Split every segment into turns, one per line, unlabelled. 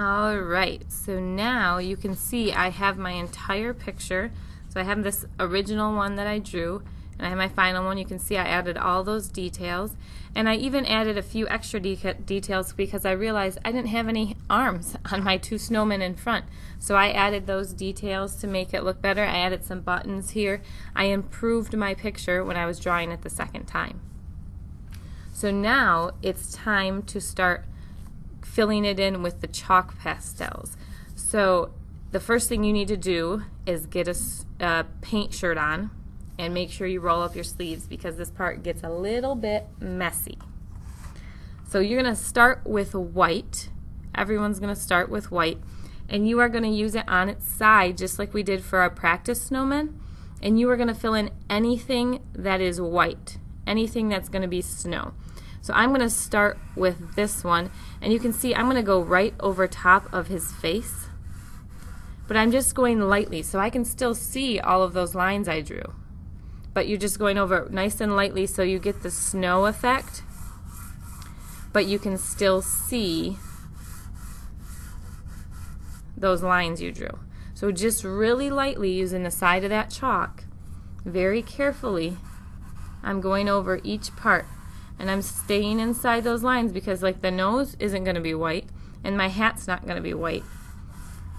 Alright, so now you can see I have my entire picture. So I have this original one that I drew, and I have my final one. You can see I added all those details, and I even added a few extra details because I realized I didn't have any arms on my two snowmen in front. So I added those details to make it look better. I added some buttons here. I improved my picture when I was drawing it the second time. So now it's time to start filling it in with the chalk pastels. So the first thing you need to do is get a paint shirt on and make sure you roll up your sleeves because this part gets a little bit messy. So you're going to start with white. Everyone's going to start with white, and you are going to use it on its side just like we did for our practice snowmen, and you are going to fill in anything that is white, anything that's going to be snow. So I'm going to start with this one, and you can see I'm going to go right over top of his face, but I'm just going lightly so I can still see all of those lines I drew. But you're just going over it nice and lightly so you get the snow effect, but you can still see those lines you drew. So just really lightly using the side of that chalk, very carefully, I'm going over each part. And I'm staying inside those lines because like the nose isn't going to be white and my hat's not going to be white.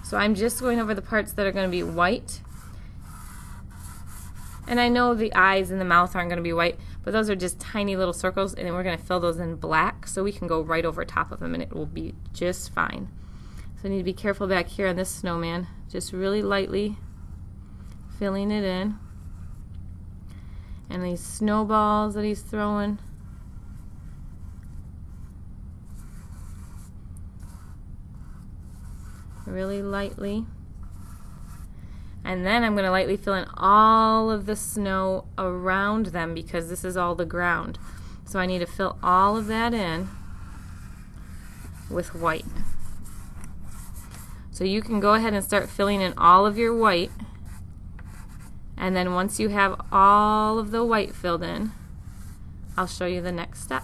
So I'm just going over the parts that are going to be white. And I know the eyes and the mouth aren't going to be white, but those are just tiny little circles, and then we're going to fill those in black so we can go right over top of them and it will be just fine. So I need to be careful back here on this snowman, just really lightly filling it in. And these snowballs that he's throwing, really lightly. And then I'm going to lightly fill in all of the snow around them because this is all the ground. So I need to fill all of that in with white. So you can go ahead and start filling in all of your white, and then once you have all of the white filled in, I'll show you the next step.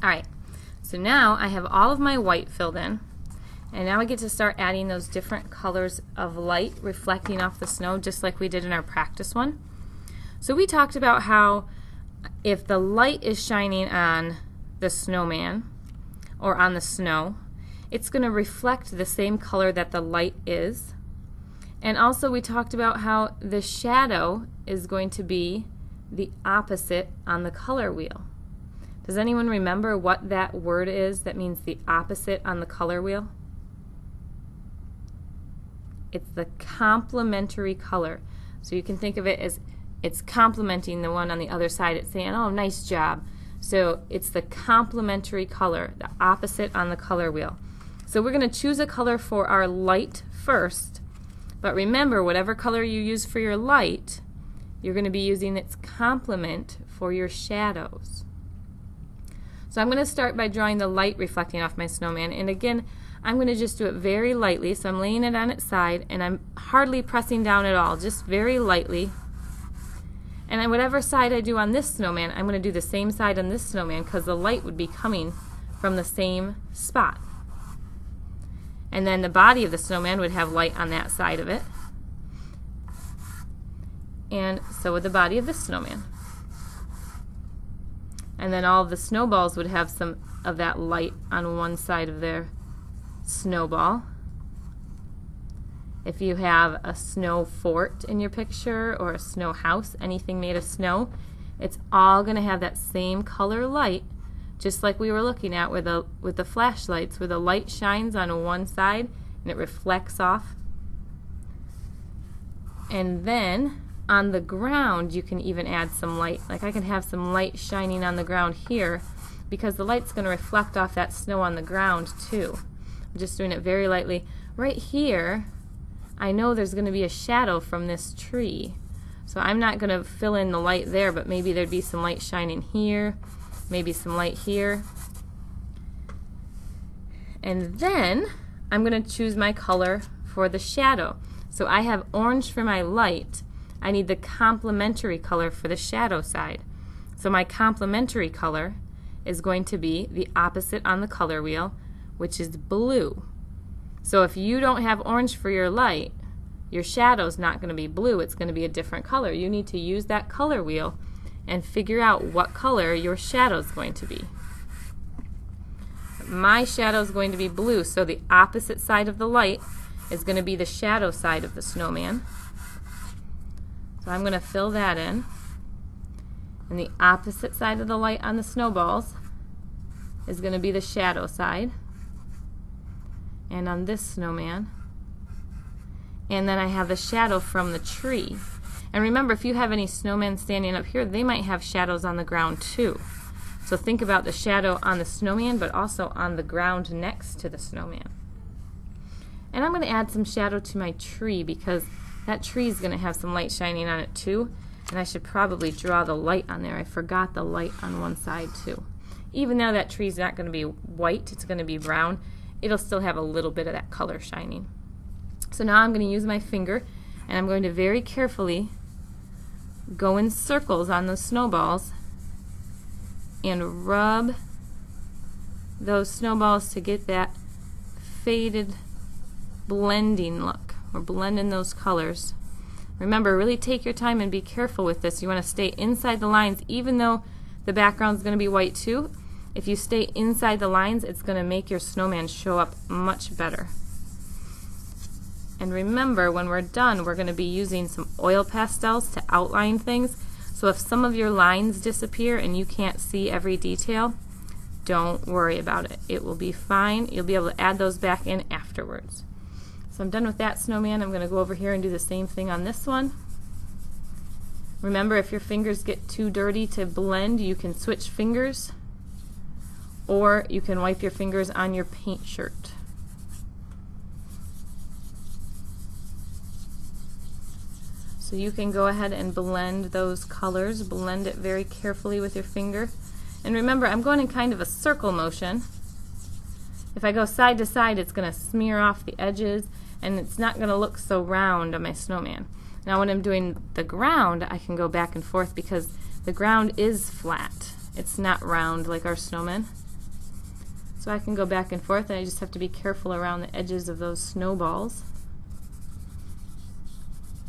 Alright, so now I have all of my white filled in, and now I get to start adding those different colors of light reflecting off the snow just like we did in our practice one. So we talked about how if the light is shining on the snowman or on the snow, it's going to reflect the same color that the light is. And also we talked about how the shadow is going to be the opposite on the color wheel. Does anyone remember what that word is that means the opposite on the color wheel? It's the complementary color. So you can think of it as it's complementing the one on the other side. It's saying, oh, nice job. So it's the complementary color, the opposite on the color wheel. So we're going to choose a color for our light first. But remember, whatever color you use for your light, you're going to be using its complement for your shadows. So I'm going to start by drawing the light reflecting off my snowman, and again I'm going to just do it very lightly. So I'm laying it on its side and I'm hardly pressing down at all, just very lightly. And then whatever side I do on this snowman, I'm going to do the same side on this snowman because the light would be coming from the same spot. And then the body of the snowman would have light on that side of it, and so would the body of this snowman. And then all of the snowballs would have some of that light on one side of their snowball. If you have a snow fort in your picture or a snow house, anything made of snow, it's all going to have that same color light, just like we were looking at with the flashlights, where the light shines on one side and it reflects off. And then on the ground you can even add some light. Like I can have some light shining on the ground here because the light's going to reflect off that snow on the ground too. I'm just doing it very lightly. Right here I know there's going to be a shadow from this tree, So I'm not going to fill in the light there, but maybe there'd be some light shining here, maybe some light here. And then I'm going to choose my color for the shadow. So I have orange for my light. I need the complementary color for the shadow side. So my complementary color is going to be the opposite on the color wheel, which is blue. So if you don't have orange for your light, your shadow's not going to be blue, it's going to be a different color. You need to use that color wheel and figure out what color your shadow's going to be. My shadow's going to be blue, so the opposite side of the light is going to be the shadow side of the snowman. So I'm going to fill that in. And the opposite side of the light on the snowballs is going to be the shadow side. And on this snowman. And then I have the shadow from the tree. And remember, if you have any snowmen standing up here, they might have shadows on the ground too. So think about the shadow on the snowman, but also on the ground next to the snowman. And I'm going to add some shadow to my tree because that tree is going to have some light shining on it too. And I should probably draw the light on there. I forgot the light on one side too. Even though that tree is not going to be white, it's going to be brown, it'll still have a little bit of that color shining. So now I'm going to use my finger and I'm going to very carefully go in circles on those snowballs and rub those snowballs to get that faded blending look. We're blending those colors. Remember, really take your time and be careful with this. You want to stay inside the lines, even though the background's going to be white too. If you stay inside the lines, it's going to make your snowman show up much better. And remember, when we're done, we're going to be using some oil pastels to outline things. So if some of your lines disappear and you can't see every detail, don't worry about it. It will be fine. You'll be able to add those back in afterwards. So I'm done with that snowman. I'm going to go over here and do the same thing on this one. Remember, if your fingers get too dirty to blend, you can switch fingers, or you can wipe your fingers on your paint shirt. So you can go ahead and blend those colors, blend it very carefully with your finger. And remember, I'm going in kind of a circle motion. If I go side to side, it's going to smear off the edges and it's not going to look so round on my snowman. Now when I'm doing the ground, I can go back and forth because the ground is flat. It's not round like our snowman. So I can go back and forth, and I just have to be careful around the edges of those snowballs.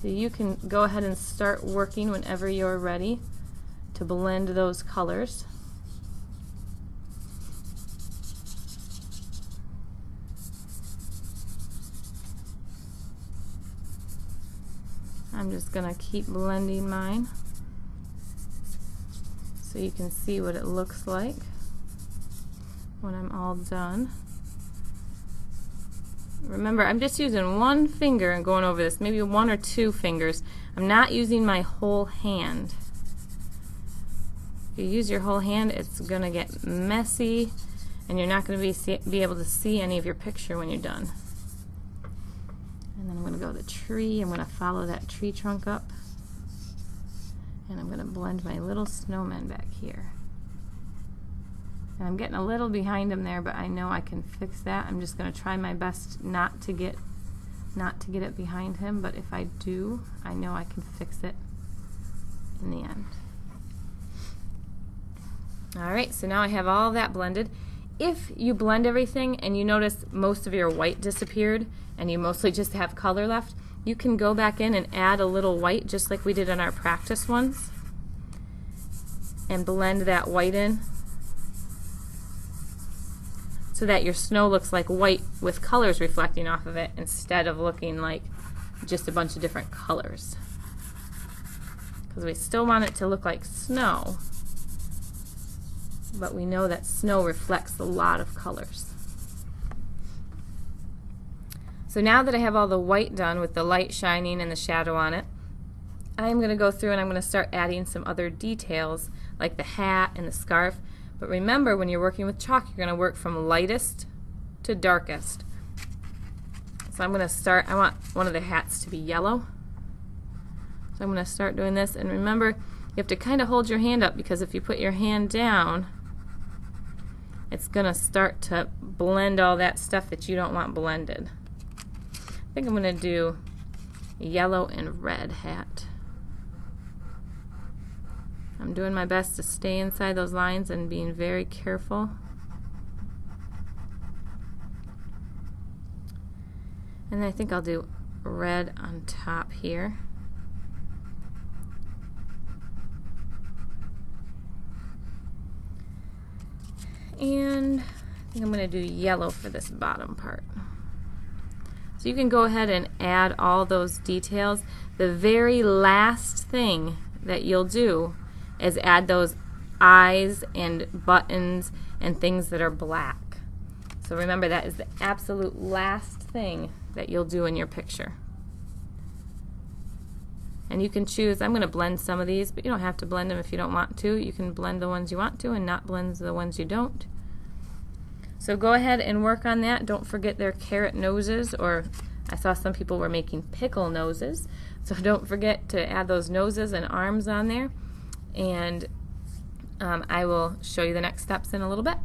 So you can go ahead and start working whenever you're ready to blend those colors. I'm just going to keep blending mine so you can see what it looks like when I'm all done. Remember, I'm just using one finger and going over this, maybe one or two fingers. I'm not using my whole hand. If you use your whole hand, it's going to get messy and you're not going to be able to see any of your picture when you're done. And then I'm going to go to the tree. I'm going to follow that tree trunk up. And I'm going to blend my little snowman back here. And I'm getting a little behind him there, but I know I can fix that. I'm just going to try my best not to get it behind him, but if I do, I know I can fix it in the end. Alright, so now I have all that blended. If you blend everything and you notice most of your white disappeared and you mostly just have color left, you can go back in and add a little white just like we did on our practice ones and blend that white in so that your snow looks like white with colors reflecting off of it instead of looking like just a bunch of different colors. Because we still want it to look like snow, but we know that snow reflects a lot of colors. So now that I have all the white done with the light shining and the shadow on it, I'm going to go through and I'm going to start adding some other details like the hat and the scarf. But remember, when you're working with chalk, you're going to work from lightest to darkest. So I'm going to start, I want one of the hats to be yellow. So So I'm going to start doing this, and remember, you have to kind of hold your hand up, because if you put your hand down, it's going to start to blend all that stuff that you don't want blended. I think I'm going to do yellow and red hat. I'm doing my best to stay inside those lines and being very careful. And I think I'll do red on top here. And I think I'm going to do yellow for this bottom part. So you can go ahead and add all those details. The very last thing that you'll do is add those eyes and buttons and things that are black. So remember, that is the absolute last thing that you'll do in your picture. And you can choose, I'm going to blend some of these, but you don't have to blend them if you don't want to. You can blend the ones you want to and not blend the ones you don't. So go ahead and work on that. Don't forget their carrot noses, or I saw some people were making pickle noses. So don't forget to add those noses and arms on there. And I will show you the next steps in a little bit.